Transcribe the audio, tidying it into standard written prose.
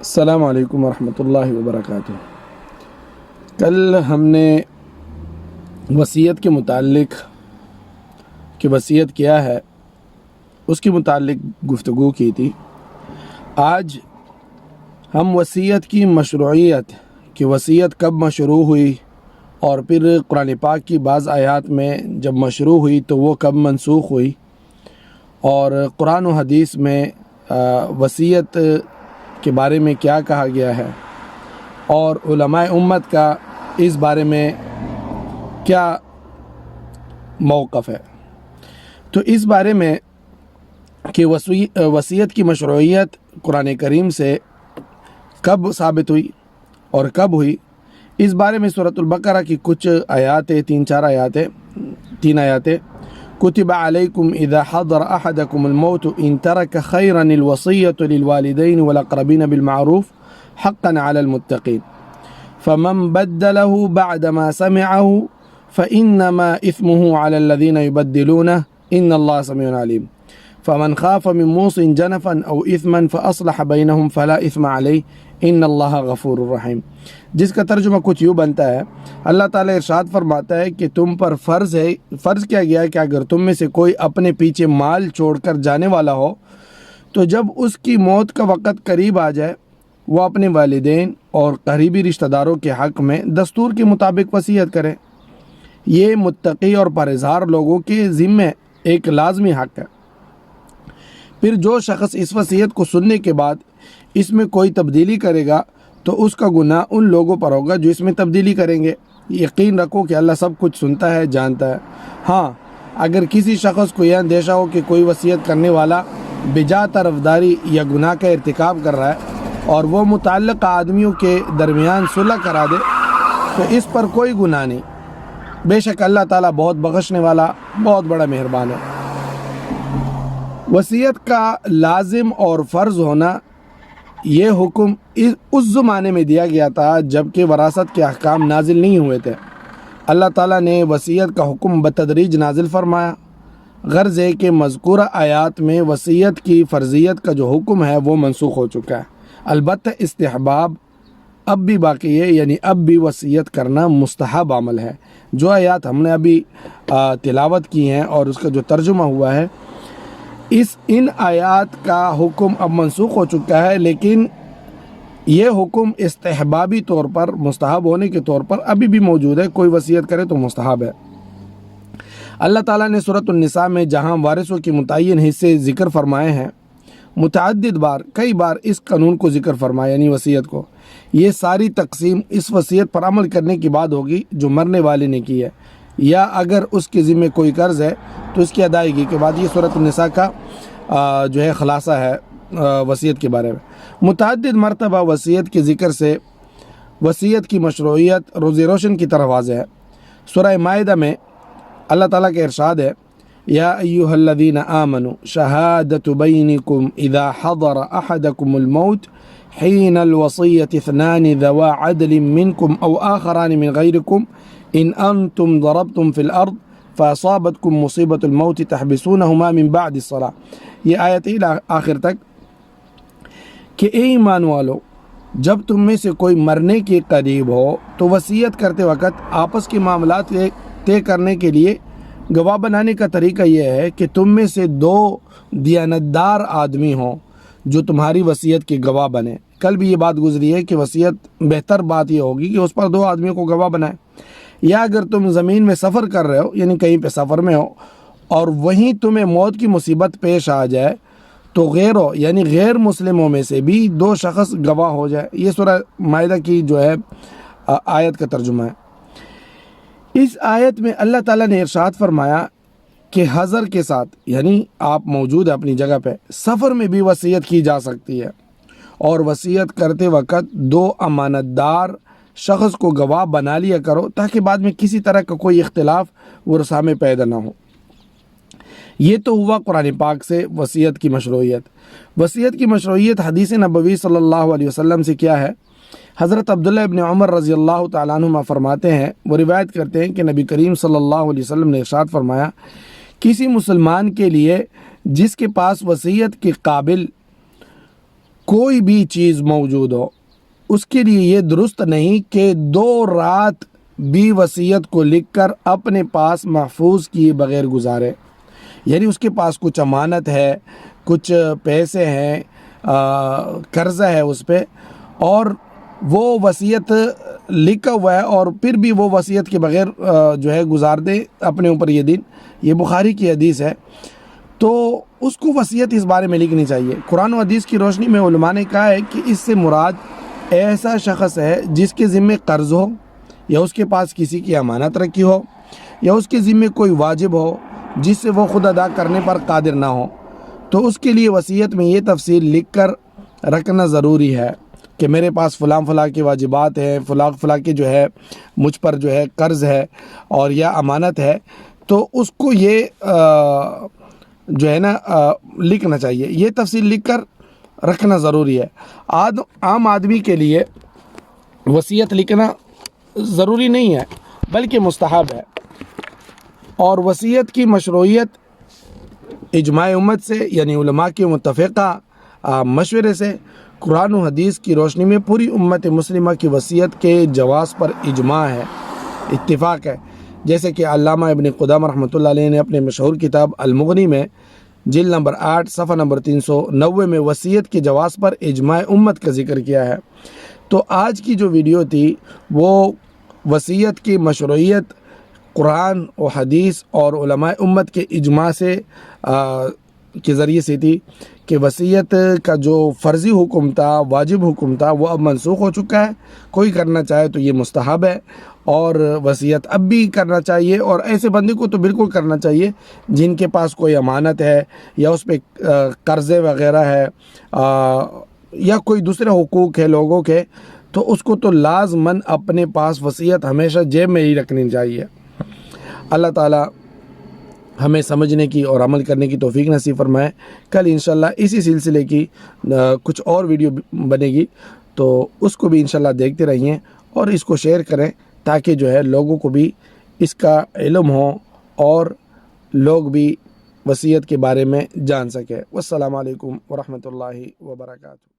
السلام علیکم ورحمۃ اللہ وبرکاتہ۔ کل ہم نے وصیت کے متعلق کہ وصیت کیا ہے اس کے متعلق گفتگو کی تھی۔ آج ہم وصیت کی مشروعیت کہ وصیت کب مشروع ہوئی اور پھر قرآن پاک کی بعض آیات میں جب مشروع ہوئی تو وہ کب منسوخ ہوئی، اور قرآن و حدیث میں وصیت کے بارے میں کیا کہا گیا ہے، اور علماء امت کا اس بارے میں کیا موقف ہے۔ تو اس بارے میں کہ وصیت کی مشروعیت قرآن کریم سے کب ثابت ہوئی اور کب ہوئی، اس بارے میں سورۃ البقرہ کی کچھ آیاتیں، تین آیاتیں کتب علیکم اذا حضر احدکم الموت ان ترک خیرا الوصیۃ للوالدین والاقربین بالمعروف حقا علی المتقین فمن بدله بعد ما سمعه فانما اثمه علی الذین یبدلونه ان اللہ سمیع علیم فمن خاف من موص جنفا او اثما فاصلح بینہم فلا اثم علیہ ان اللہ غفور الرحیم، جس کا ترجمہ کچھ یوں بنتا ہے، اللہ تعالیٰ ارشاد فرماتا ہے کہ تم پر فرض کیا گیا ہے کہ اگر تم میں سے کوئی اپنے پیچھے مال چھوڑ کر جانے والا ہو تو جب اس کی موت کا وقت قریب آ جائے وہ اپنے والدین اور قریبی رشتہ داروں کے حق میں دستور کے مطابق وصیت کرے۔ یہ متقی اور پرہیزگار لوگوں کے ذمہ ایک لازمی حق ہے۔ پھر جو شخص اس وصیت کو سننے کے بعد اس میں کوئی تبدیلی کرے گا تو اس کا گناہ ان لوگوں پر ہوگا جو اس میں تبدیلی کریں گے۔ یقین رکھو کہ اللہ سب کچھ سنتا ہے، جانتا ہے۔ ہاں، اگر کسی شخص کو یہ اندیشہ ہو کہ کوئی وصیت کرنے والا بجا طرفداری یا گناہ کا ارتکاب کر رہا ہے اور وہ متعلقہ آدمیوں کے درمیان صلح کرا دے تو اس پر کوئی گناہ نہیں۔ بے شک اللہ تعالیٰ بہت بخشنے والا، بہت بڑا مہربان ہے۔ وصیت کا لازم اور فرض ہونا یہ حکم اس زمانے میں دیا گیا تھا جب کہ وراثت کے احکام نازل نہیں ہوئے تھے۔ اللہ تعالیٰ نے وصیت کا حکم بتدریج نازل فرمایا۔ غرض ہے کہ مذکورہ آیات میں وصیت کی فرضیت کا جو حکم ہے وہ منسوخ ہو چکا ہے، البتہ استحباب اب بھی باقی ہے، یعنی اب بھی وصیت کرنا مستحب عمل ہے۔ جو آیات ہم نے ابھی تلاوت کی ہیں اور اس کا جو ترجمہ ہوا ہے، ان آیات کا حکم اب منسوخ ہو چکا ہے، لیکن یہ حکم استحبابی طور پر، مستحب ہونے کے طور پر ابھی بھی موجود ہے۔ کوئی وصیت کرے تو مستحب ہے۔ اللہ تعالیٰ نے سورۃ النساء میں جہاں وارثوں کے متعین حصے ذکر فرمائے ہیں، متعدد بار، کئی بار اس قانون کو ذکر فرمایا، یعنی وصیت کو۔ یہ ساری تقسیم اس وصیت پر عمل کرنے کی بعد ہوگی جو مرنے والے نے کی ہے، یا اگر اس کے ذمہ کوئی قرض ہے تو اس کی ادائیگی کے بعد۔ یہ سورۃ النساء کا جو ہے خلاصہ ہے وصیت کے بارے میں۔ متعدد مرتبہ وصیت کے ذکر سے وصیت کی مشروعیت روزی روشن کی طرف واضح ہے۔ سورہ مائدہ میں اللہ تعالیٰ کا ارشاد ہے، یا ایہا الذین آمنوا شہادۃ بینکم اذا حضر احدکم الموت حین الوصیۃ اثنان ذوا عدل منکم او آخران من غیرکم ان انتم ضربتم فی الارض فاصابتکم مصیبۃ الموت تحبسونہما من بعد الصلاۃ۔ یہ آیت آخر تک کہ اے ایمان والو، جب تم میں سے کوئی مرنے کے قریب ہو تو وصیت کرتے وقت آپس کے معاملات طے کرنے کے لیے گواہ بنانے کا طریقہ یہ ہے کہ تم میں سے دو دیانتدار آدمی ہوں جو تمہاری وصیت کے گواہ بنے۔ کل بھی یہ بات گزری ہے کہ وصیت بہتر بات یہ ہوگی کہ اس پر دو آدمیوں کو گواہ بنائیں۔ یا اگر تم زمین میں سفر کر رہے ہو، یعنی کہیں پہ سفر میں ہو اور وہیں تمہیں موت کی مصیبت پیش آ جائے تو غیروں یعنی غیر مسلموں میں سے بھی دو شخص گواہ ہو جائے۔ یہ سورہ مائدہ کی جو ہے آیت کا ترجمہ ہے۔ اس آیت میں اللہ تعالیٰ نے ارشاد فرمایا کہ حضر کے ساتھ، یعنی آپ موجود ہیں اپنی جگہ پہ، سفر میں بھی وصیت کی جا سکتی ہے، اور وصیت کرتے وقت دو امانت دار شخص کو گواہ بنا لیا کرو تاکہ بعد میں کسی طرح کا کوئی اختلاف ورثہ میں پیدا نہ ہو۔ یہ تو ہوا قرآن پاک سے وصیت کی مشروعیت۔ وصیت کی مشروعیت حدیث نبوی صلی اللہ علیہ وسلم سے کیا ہے؟ حضرت عبداللہ ابن عمر رضی اللہ تعالیٰ عنہما فرماتے ہیں، وہ روایت کرتے ہیں کہ نبی کریم صلی اللہ علیہ وسلم نے ارشاد فرمایا، کسی مسلمان کے لیے جس کے پاس وصیت کے قابل کوئی بھی چیز موجود ہو، اس کے لیے یہ درست نہیں کہ 2 رات بھی وصیت کو لکھ کر اپنے پاس محفوظ کیے بغیر گزارے۔ یعنی اس کے پاس کچھ امانت ہے، کچھ پیسے ہیں، قرضہ ہے اس پہ، اور وہ وصیت لکھا ہوا ہے اور پھر بھی وہ وصیت کے بغیر جو ہے گزار دے اپنے اوپر یہ دن۔ یہ بخاری کی حدیث ہے، تو اس کو وصیت اس بارے میں لکھنی چاہیے۔ قرآن و حدیث کی روشنی میں علماء نے کہا ہے کہ اس سے مراد ایسا شخص ہے جس کے ذمے قرض ہو، یا اس کے پاس کسی کی امانت رکھی ہو، یا اس کے ذمے کوئی واجب ہو جس سے وہ خود ادا کرنے پر قادر نہ ہو، تو اس کے لیے وصیت میں یہ تفصیل لکھ کر رکھنا ضروری ہے کہ میرے پاس فلاں فلاں کے واجبات ہیں، فلاں فلاں کے جو ہے مجھ پر جو ہے قرض ہے اور یا امانت ہے، تو اس کو یہ جو ہے نا لکھنا چاہیے۔ یہ تفصیل لکھ کر رکھنا ضروری ہے۔ عام آدمی کے لیے وصیت لکھنا ضروری نہیں ہے بلکہ مستحب ہے، اور وصیت کی مشروعیت اجماع امت سے یعنی علماء کے متفقہ مشورے سے قرآن و حدیث کی روشنی میں پوری امت مسلمہ کی وصیت کے جواز پر اجماع ہے، اتفاق ہے۔ جیسے کہ علامہ ابن قدامہ رحمۃ اللہ علیہ نے اپنے مشہور کتاب المغنی میں جلد نمبر 8 صفحہ نمبر 390 میں وصیت کے جواز پر اجماع امت کا ذکر کیا ہے۔ تو آج کی جو ویڈیو تھی وہ وصیت کی مشروعیت قرآن و حدیث اور علماء امت کے اجماع سے کے ذریعے سے تھی کہ وصیت کا جو فرضی حکم تھا، واجب حکم تھا، وہ اب منسوخ ہو چکا ہے۔ کوئی کرنا چاہے تو یہ مستحب ہے، اور وصیت اب بھی کرنا چاہیے، اور ایسے بندے کو تو بالکل کرنا چاہیے جن کے پاس کوئی امانت ہے یا اس پہ قرضے وغیرہ ہے یا کوئی دوسرے حقوق ہے لوگوں کے، تو اس کو تو لازماً اپنے پاس وصیت ہمیشہ جیب میں ہی رکھنی چاہیے۔ اللہ تعالیٰ ہمیں سمجھنے کی اور عمل کرنے کی توفیق نصیب فرمائے۔ کل انشاءاللہ اسی سلسلے کی کچھ اور ویڈیو بنے گی، تو اس کو بھی انشاءاللہ دیکھتے رہیے اور اس کو شیئر کریں تاکہ جو ہے لوگوں کو بھی اس کا علم ہو اور لوگ بھی وصیت کے بارے میں جان سکیں۔ والسلام علیکم ورحمۃ اللہ وبرکاتہ۔